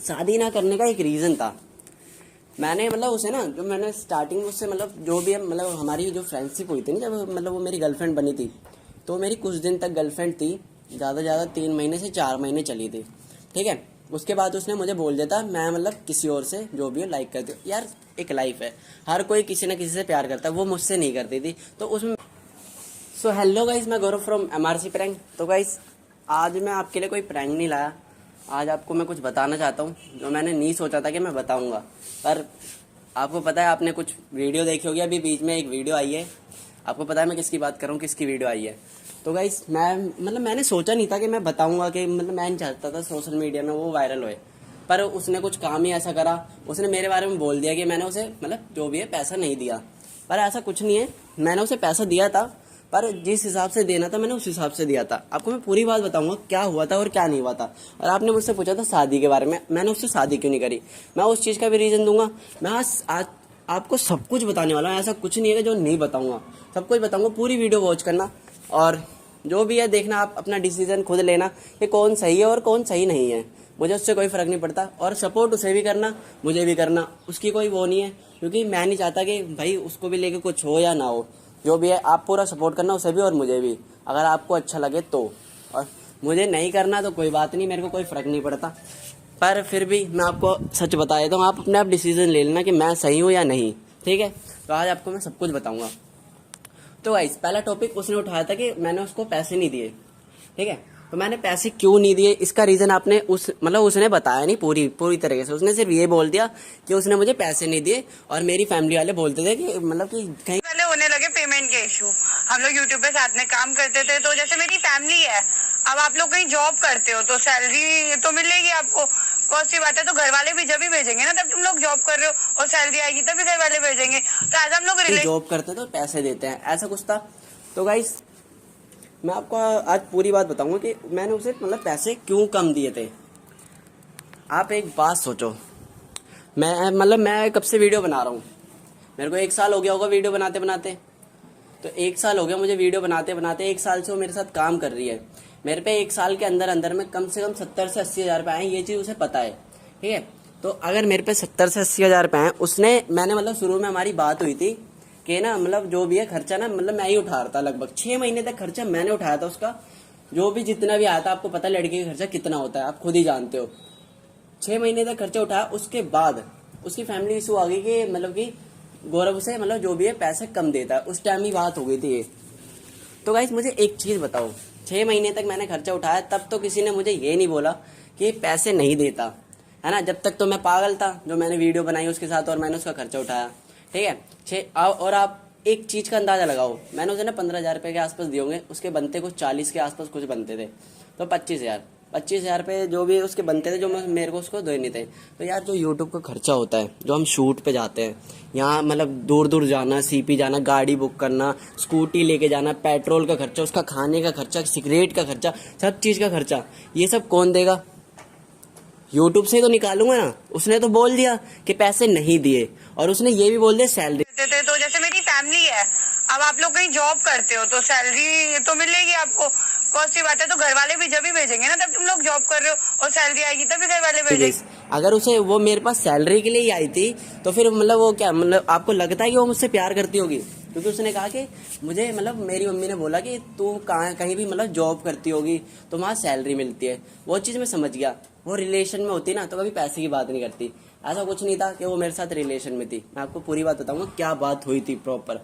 शादी ना करने का एक रीज़न था। मैंने मतलब उसे ना, जो मैंने स्टार्टिंग में उससे मतलब जो भी है, मतलब हमारी जो फ्रेंडशिप हुई थी ना, जब मतलब वो मेरी गर्लफ्रेंड बनी थी, तो मेरी कुछ दिन तक गर्लफ्रेंड थी, ज़्यादा ज़्यादा 3 महीने से 4 महीने चली थी, ठीक है। उसके बाद उसने मुझे बोल दिया था मैं मतलब किसी और से जो भी हो लाइक करती हूँ। यार एक लाइफ है, हर कोई किसी ना किसी से प्यार करता है, वो मुझसे नहीं करती थी, तो उसमें सो हेलो गाइस, मैं गौरव फ्रॉम MRC प्रैंक। तो गाइस आज मैं आपके लिए कोई प्रैंक नहीं लाया, आज आपको मैं कुछ बताना चाहता हूँ जो मैंने नहीं सोचा था कि मैं बताऊँगा। पर आपको पता है, आपने कुछ वीडियो देखी होगी, अभी बीच में एक वीडियो आई है, आपको पता है मैं किसकी बात कर रहा हूँ, किसकी वीडियो आई है। तो गाइस मैंने सोचा नहीं था कि मैं बताऊँगा, कि मतलब मैं नहीं चाहता था सोशल मीडिया में वो वायरल होए, पर उसने कुछ काम ही ऐसा करा, उसने मेरे बारे में बोल दिया कि मैंने उसे मतलब जो भी है पैसा नहीं दिया। पर ऐसा कुछ नहीं है, मैंने उसे पैसा दिया था, पर जिस हिसाब से देना था मैंने उस हिसाब से दिया था। आपको मैं पूरी बात बताऊंगा क्या हुआ था और क्या नहीं हुआ था। और आपने मुझसे पूछा था शादी के बारे में, मैंने उससे शादी क्यों नहीं करी, मैं उस चीज़ का भी रीज़न दूंगा। मैं आज आपको सब कुछ बताने वाला हूँ, ऐसा कुछ नहीं है कि जो नहीं बताऊंगा, सब कुछ बताऊंगा। पूरी वीडियो वॉच करना और जो भी है देखना, आप अपना डिसीजन खुद लेना कि कौन सही है और कौन सही नहीं है। मुझे उससे कोई फ़र्क नहीं पड़ता, और सपोर्ट उसे भी करना मुझे भी करना, उसकी कोई वो नहीं है, क्योंकि मैं नहीं चाहता कि भाई उसको भी लेके कुछ हो या ना हो। जो भी है आप पूरा सपोर्ट करना उसे भी और मुझे भी, अगर आपको अच्छा लगे तो। और मुझे नहीं करना तो कोई बात नहीं, मेरे को कोई फ़र्क नहीं पड़ता, पर फिर भी मैं आपको सच बता देता हूँ, आप अपने आप डिसीजन ले लेना कि मैं सही हूँ या नहीं, ठीक है। तो आज आपको मैं सब कुछ बताऊँगा। तो गाइस पहला टॉपिक उसने उठाया था कि मैंने उसको पैसे नहीं दिए, ठीक है। तो मैंने पैसे क्यों नहीं दिए, इसका रीज़न आपने उसने बताया नहीं पूरी पूरी तरीके से। उसने सिर्फ ये बोल दिया कि उसने मुझे पैसे नहीं दिए, और मेरी फैमिली वाले बोलते थे कि मतलब कि कहीं पहले होने लगे पेमेंट के इशू। हम लोग यूट्यूब पे साथ में काम करते थे, तो जैसे मेरी फैमिली है, अब आप लोग कहीं जॉब करते हो तो सैलरी तो मिलेगी आपको, पॉजिटिव बात है। तो घर वाले भी जब भी भेजेंगे ना, तब तुम लोग जॉब कर रहे हो और सैलरी आएगी तभी घर वाले भेजेंगे। तो आज हम लोग जॉब करते तो पैसे देते हैं, ऐसा कुछ था। तो गाइस मैं आपको आज पूरी बात बताऊंगा कि मैंने उसे मतलब पैसे क्यों कम दिए थे। आप एक बात सोचो, मैं कब से वीडियो बना रहा हूँ, मेरे को 1 साल हो गया होगा वीडियो बनाते बनाते। तो 1 साल हो गया मुझे वीडियो बनाते बनाते, 1 साल से वो मेरे साथ काम कर रही है। मेरे पे 1 साल के अंदर अंदर में कम से कम 70 से 80 हज़ार रुपये आए, ये चीज़ उसे पता है, ठीक है। तो अगर मेरे पे 70 से 80 हज़ार रुपये आए, मैंने मतलब शुरू में हमारी बात हुई थी कि ना मतलब जो भी है खर्चा ना मतलब मैं ही उठा रहा था, लगभग 6 महीने तक खर्चा मैंने उठाया था उसका। जो भी जितना भी आया था, आपको पता है लड़के का खर्चा कितना होता है, आप खुद ही जानते हो। 6 महीने तक खर्चा उठाया, उसके बाद उसकी फैमिली इशू आ गई कि मतलब कि गौरव से मतलब जो भी है पैसे कम देता है, उस टाइम ही बात हो गई थी ये। तो गाइस मुझे एक चीज़ बताओ, 6 महीने तक मैंने खर्चा उठाया, तब तो किसी ने मुझे ये नहीं बोला कि पैसे नहीं देता, है ना। जब तक तो मैं पागल था, जो मैंने वीडियो बनाई उसके साथ और मैंने उसका खर्चा उठाया, ठीक है। और आप एक चीज़ का अंदाज़ा लगाओ, मैंने उसे ना 15 हज़ार रुपये के आसपास दिए होंगे, उसके बनते कुछ 40 के आसपास कुछ बनते थे, तो 25 हज़ार रुपये जो भी उसके बनते थे, जो मेरे को उसको देने थे। तो यार जो यूट्यूब का खर्चा होता है, जो हम शूट पे जाते हैं, यहाँ मतलब दूर दूर जाना, CP जाना, गाड़ी बुक करना, स्कूटी लेके जाना, पेट्रोल का खर्चा, उसका खाने का खर्चा, सिगरेट का खर्चा, सब चीज़ का खर्चा, ये सब कौन देगा? यूट्यूब से तो निकालूंगा ना। उसने तो बोल दिया कि पैसे नहीं दिए, और उसने ये भी बोल दिया सैलरी देते थे। तो जैसे मेरी फैमिली है, अब आप लोग कहीं जॉब करते हो तो सैलरी तो मिलेगी आपको, पॉजिटिव बात है। तो घर वाले भी जब भी भेजेंगे ना, तब तुम लोग जॉब कर रहे हो और सैलरी आएगी तभी घर वाले भेजेंगे। अगर उसे वो मेरे पास सैलरी के लिए ही आई थी, तो फिर मतलब वो क्या, मतलब आपको लगता है कि वो मुझसे प्यार करती होगी? क्योंकि उसने कहा कि मुझे मतलब मेरी मम्मी ने बोला कि तू कहीं भी मतलब जॉब करती होगी तो वहाँ सैलरी मिलती है। वो चीज़ मैं समझ गया, वो रिलेशन में होती ना तो कभी पैसे की बात नहीं करती। ऐसा कुछ नहीं था कि वो मेरे साथ रिलेशन में थी। मैं आपको पूरी बात बताऊंगा क्या बात हुई थी प्रॉपर।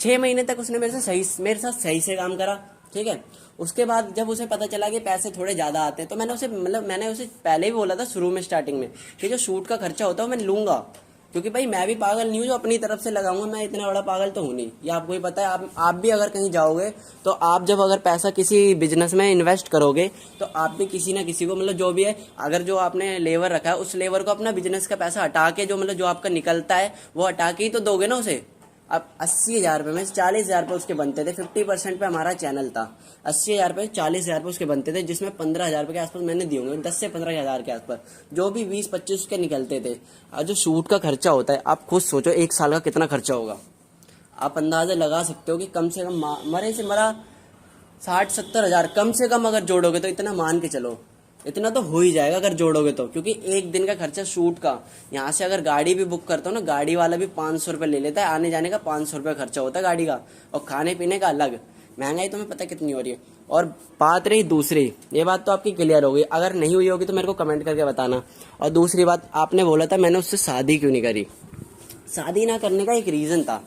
6 महीने तक उसने मेरे साथ सही से काम करा, ठीक है। उसके बाद जब उसे पता चला कि पैसे थोड़े ज़्यादा आते हैं, तो मैंने उसे पहले ही बोला था शुरू में स्टार्टिंग में कि जो शूट का खर्चा होता है वो मैं लूँगा, क्योंकि भाई मैं भी पागल नहीं हूँ जो अपनी तरफ से लगाऊंगा, मैं इतना बड़ा पागल तो हूँ नहीं, ये आपको ही पता है। आप भी अगर कहीं जाओगे तो आप जब अगर पैसा किसी बिजनेस में इन्वेस्ट करोगे, तो आप भी किसी ना किसी को मतलब जो भी है, अगर जो आपने लेबर रखा है उस लेबर को अपना बिजनेस का पैसा हटा के, जो मतलब जो आपका निकलता है वो हटा के ही तो दोगे ना उसे। अब 80 हज़ार रुपये में 40 हज़ार रुपये उसके बनते थे, 50% पे हमारा चैनल था। 80 हज़ार रुपये 40 हज़ार रुपये उसके बनते थे, जिसमें 15 हज़ार रुपये के आसपास मैंने दिए होंगे, 10 से 15 हज़ार के आसपास, जो भी 20-25 उसके निकलते थे। और जो शूट का खर्चा होता है, आप खुद सोचो 1 साल का कितना खर्चा होगा। आप अंदाज़ा लगा सकते हो कि कम से कम मरे से मरा 60-70 हज़ार कम से कम अगर जोड़ोगे तो इतना मान के चलो, इतना तो हो ही जाएगा अगर जोड़ोगे तो, क्योंकि एक दिन का खर्चा शूट का, यहाँ से अगर गाड़ी भी बुक करता हो ना, गाड़ी वाला भी 500 रुपये ले लेता है, आने जाने का 500 रुपये खर्चा होता है गाड़ी का, और खाने पीने का अलग। महंगाई तुम्हें पता कितनी हो रही है। और बात रही दूसरी, ये बात तो आपकी क्लियर हो गई, अगर नहीं हुई होगी तो मेरे को कमेंट करके बताना। और दूसरी बात, आपने बोला था मैंने उससे शादी क्यों नहीं करी। शादी ना करने का एक रीज़न था।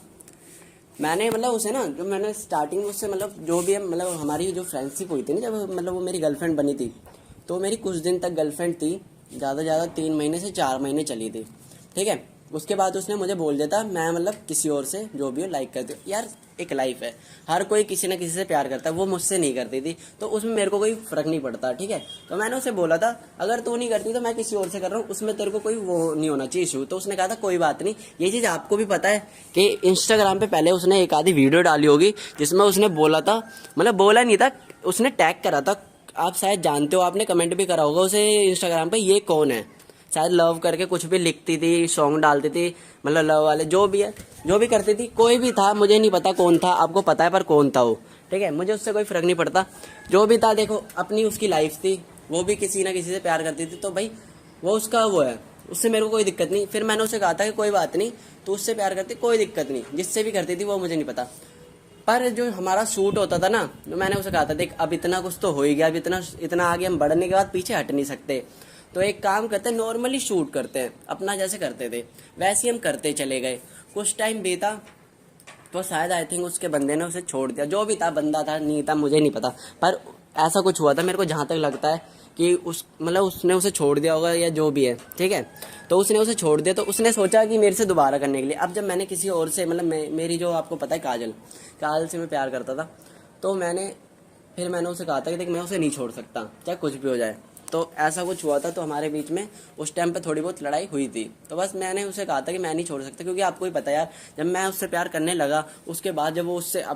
मैंने मतलब उसे ना, जो मैंने स्टार्टिंग उससे मतलब जो भी है, मतलब हमारी जो फ्रेंडशिप हुई थी ना, जब मतलब वो मेरी गर्लफ्रेंड बनी थी, तो मेरी कुछ दिन तक गर्लफ्रेंड थी, ज़्यादा से ज़्यादा 3 महीने से 4 महीने चली थी, ठीक है। उसके बाद उसने मुझे बोल दिया था मैं मतलब किसी और से जो भी हो लाइक करती हूँ। यार एक लाइफ है, हर कोई किसी ना किसी से प्यार करता है, वो मुझसे नहीं करती थी तो उसमें मेरे को कोई फर्क नहीं पड़ता, ठीक है। तो मैंने उसे बोला था अगर तू नहीं करती तो मैं किसी और से कर रहा हूँ, उसमें तेरे को कोई वो नहीं होना चाहिए इशू। तो उसने कहा था कोई बात नहीं। ये चीज़ आपको भी पता है कि इंस्टाग्राम पे पहले उसने एक आधी वीडियो डाली होगी जिसमें उसने बोला था, मतलब बोला नहीं था, उसने टैग करा था, आप शायद जानते हो, आपने कमेंट भी करा होगा उसे इंस्टाग्राम पे, ये कौन है, शायद लव करके कुछ भी लिखती थी, सॉन्ग डालती थी, मतलब लव वाले जो भी है, जो भी करती थी, कोई भी था, मुझे नहीं पता कौन था, आपको पता है पर कौन था वो, ठीक है। मुझे उससे कोई फर्क नहीं पड़ता, जो भी था। देखो अपनी उसकी लाइफ थी, वो भी किसी ना किसी से प्यार करती थी, तो भाई वो उसका वो है, उससे मेरे को कोई दिक्कत नहीं। फिर मैंने उसे कहा था कि कोई बात नहीं, तो उससे प्यार करती, कोई दिक्कत नहीं, जिससे भी करती थी वो मुझे नहीं पता। पर जो हमारा शूट होता था ना, तो मैंने उसे कहा था देख अब इतना कुछ तो हो ही गया, अब इतना आगे हम बढ़ने के बाद पीछे हट नहीं सकते, तो एक काम करते हैं, नॉर्मली शूट करते हैं, अपना जैसे करते थे वैसे ही हम करते चले गए। कुछ टाइम बीता तो शायद आई थिंक उसके बंदे ने उसे छोड़ दिया, जो भी था, बंदा था नहीं था मुझे नहीं पता, पर ऐसा कुछ हुआ था मेरे को जहाँ तक लगता है कि उसने उसे छोड़ दिया होगा या जो भी है, ठीक है। तो उसने उसे छोड़ दिया, तो उसने सोचा कि मेरे से दोबारा करने के लिए। अब जब मैंने किसी और से मतलब मेरी जो आपको पता है काजल से मैं प्यार करता था, तो फिर मैंने उसे कहा था कि देख मैं उसे नहीं छोड़ सकता चाहे कुछ भी हो जाए। तो ऐसा कुछ हुआ था, तो हमारे बीच में उस टाइम पे थोड़ी बहुत लड़ाई हुई थी। तो बस मैंने उसे कहा था कि मैं नहीं छोड़ सकता, क्योंकि आपको ही पता यार, जब मैं उससे प्यार करने लगा उसके बाद जब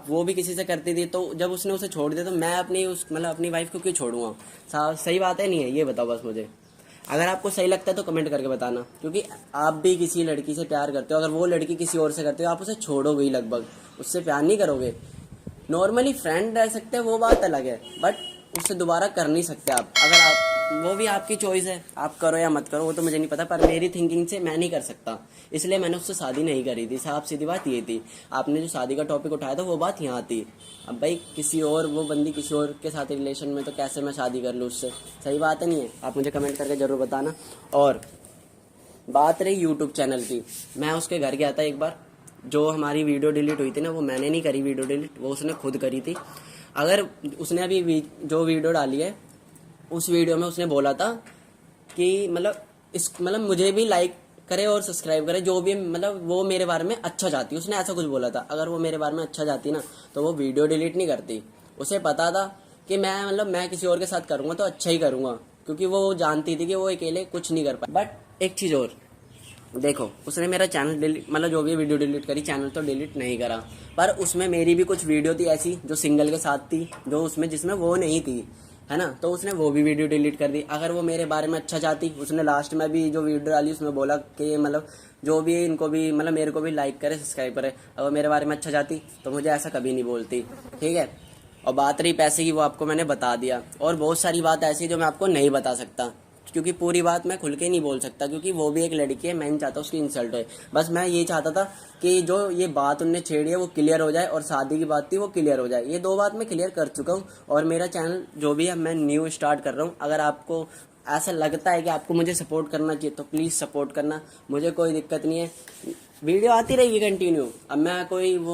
वो भी किसी से करती थी, तो जब उसने उसे छोड़ दिया तो मैं अपनी वाइफ को क्यों छोड़ूंगा। सही बात है नहीं है, ये बताओ बस मुझे। अगर आपको सही लगता है तो कमेंट करके बताना, क्योंकि आप भी किसी लड़की से प्यार करते हो, अगर वो लड़की किसी और से करते हो आप उसे छोड़ोगे ही, लगभग उससे प्यार नहीं करोगे। नॉर्मली फ्रेंड रह सकते हैं वो बात अलग है, बट उससे दोबारा कर नहीं सकते आप। अगर आप, वो भी आपकी चॉइस है, आप करो या मत करो वो तो मुझे नहीं पता, पर मेरी थिंकिंग से मैं नहीं कर सकता, इसलिए मैंने उससे शादी नहीं करी थी। साफ सीधी बात ये थी। आपने जो शादी का टॉपिक उठाया था वो बात यहाँ थी। अब भाई किसी और, वो बंदी किसी और के साथ रिलेशन में, तो कैसे मैं शादी कर लूँ उससे, सही बात है नहीं है। आप मुझे कमेंट करके जरूर बताना। और बात रही यूट्यूब चैनल की, मैं उसके घर गया था एक बार, जो हमारी वीडियो डिलीट हुई थी ना, वो मैंने नहीं करी वीडियो डिलीट, वो उसने खुद करी थी। अगर उसने अभी जो वीडियो डाली है, उस वीडियो में उसने बोला था कि मतलब मुझे भी लाइक करे और सब्सक्राइब करे, जो भी मतलब वो मेरे बारे में अच्छा चाहती, उसने ऐसा कुछ बोला था। अगर वो मेरे बारे में अच्छा चाहती ना तो वो वीडियो डिलीट नहीं करती। उसे पता था कि मैं किसी और के साथ करूँगा तो अच्छा ही करूँगा, क्योंकि वो जानती थी कि वो अकेले कुछ नहीं कर पाए। बट एक चीज़ और देखो, उसने मेरा चैनल डिलीट, मतलब जो भी वीडियो डिलीट करी, चैनल तो डिलीट नहीं करा, पर उसमें मेरी भी कुछ वीडियो थी ऐसी जो सिंगल के साथ थी, जिसमें वो नहीं थी, है ना, तो उसने वो भी वीडियो डिलीट कर दी। अगर वो मेरे बारे में अच्छा चाहती, उसने लास्ट में भी जो वीडियो डाली उसमें बोला कि मतलब जो भी इनको भी मतलब मेरे को भी लाइक करे सब्सक्राइब करे, अगर मेरे बारे में अच्छा चाहती तो मुझे ऐसा कभी नहीं बोलती, ठीक है। और बात रही पैसे की, वो आपको मैंने बता दिया, और बहुत सारी बात ऐसी जो मैं आपको नहीं बता सकता, क्योंकि पूरी बात मैं खुल के नहीं बोल सकता, क्योंकि वो भी एक लड़की है, मैं नहीं चाहता उसकी इंसल्ट होए। बस मैं ये चाहता था कि जो ये बात उनने छेड़ी है वो क्लियर हो जाए, और शादी की बात थी वो क्लियर हो जाए। ये 2 बात मैं क्लियर कर चुका हूँ, और मेरा चैनल जो भी है मैं न्यू स्टार्ट कर रहा हूँ। अगर आपको ऐसा लगता है कि आपको मुझे सपोर्ट करना चाहिए तो प्लीज़ सपोर्ट करना, मुझे कोई दिक्कत नहीं है, वीडियो आती रहेगी कंटिन्यू। अब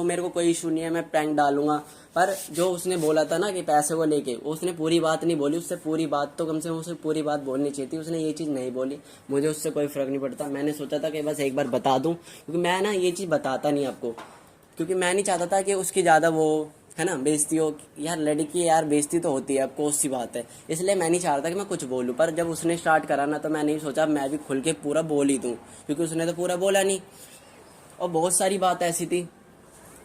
मेरे को कोई इशू नहीं है, मैं प्रैंक डालूंगा। पर जो उसने बोला था ना कि पैसे को लेके, उसने पूरी बात नहीं बोली, उससे पूरी बात तो कम से कम उसे पूरी बात बोलनी चाहिए थी, उसने ये चीज़ नहीं बोली। मुझे उससे कोई फर्क नहीं पड़ता, मैंने सोचा था कि बस एक बार बता दूं, क्योंकि मैं ना ये चीज़ बताता नहीं आपको, क्योंकि मैं नहीं चाहता था कि उसकी ज़्यादा वो है ना बेइज्जती हो। यार लड़की यार बेइज्जती तो होती है, आपको उसकी बात है, इसलिए मैं नहीं चाह रहा था कि मैं कुछ बोलूँ। पर जब उसने स्टार्ट करा ना, तो मैं नहीं सोचा मैं भी खुल के पूरा बोल ही दूँ, क्योंकि उसने तो पूरा बोला नहीं। और बहुत सारी बात ऐसी थी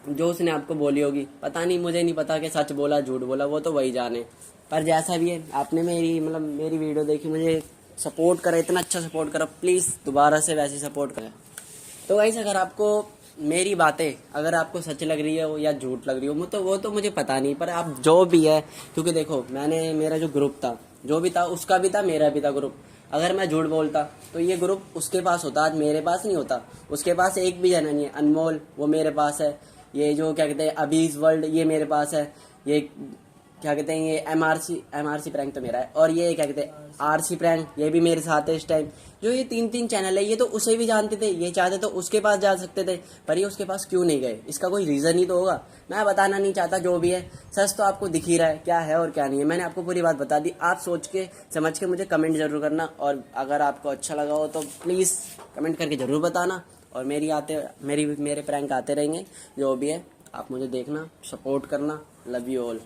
जो उसने आपको बोली होगी, पता नहीं, मुझे नहीं पता कि सच बोला झूठ बोला, वो तो वही जाने। पर जैसा भी है, आपने मेरी वीडियो देखी, मुझे सपोर्ट करा, इतना अच्छा सपोर्ट करा, प्लीज़ दोबारा से वैसे सपोर्ट करें। तो गाइस, अगर आपको मेरी बातें अगर आपको सच लग रही है या झूठ लग रही हो, तो वो तो मुझे पता नहीं, पर आप जो भी है, क्योंकि देखो मेरा जो ग्रुप था, जो भी था उसका भी था, मेरा भी था ग्रुप। अगर मैं झूठ बोलता तो ये ग्रुप उसके पास होता, आज मेरे पास नहीं होता। उसके पास एक भी जना नहीं है। अनमोल वो मेरे पास है, ये जो क्या कहते हैं अबीज वर्ल्ड ये मेरे पास है, ये क्या कहते हैं ये एमआरसी प्रैंक तो मेरा है, और ये क्या कहते हैं आरसी प्रैंक ये भी मेरे साथ है इस टाइम। जो ये तीन चैनल है ये तो उसे भी जानते थे, ये चाहते तो उसके पास जा सकते थे, पर ये उसके पास क्यों नहीं गए? इसका कोई रीज़न ही तो होगा। मैं बताना नहीं चाहता, जो भी है सच तो आपको दिख ही रहा है क्या है और क्या नहीं है। मैंने आपको पूरी बात बता दी। आप सोच के समझ के मुझे कमेंट जरूर करना, और अगर आपको अच्छा लगा हो तो प्लीज़ कमेंट करके ज़रूर बताना। और मेरे प्रैंक आते रहेंगे, जो भी है आप मुझे देखना, सपोर्ट करना। Love you all.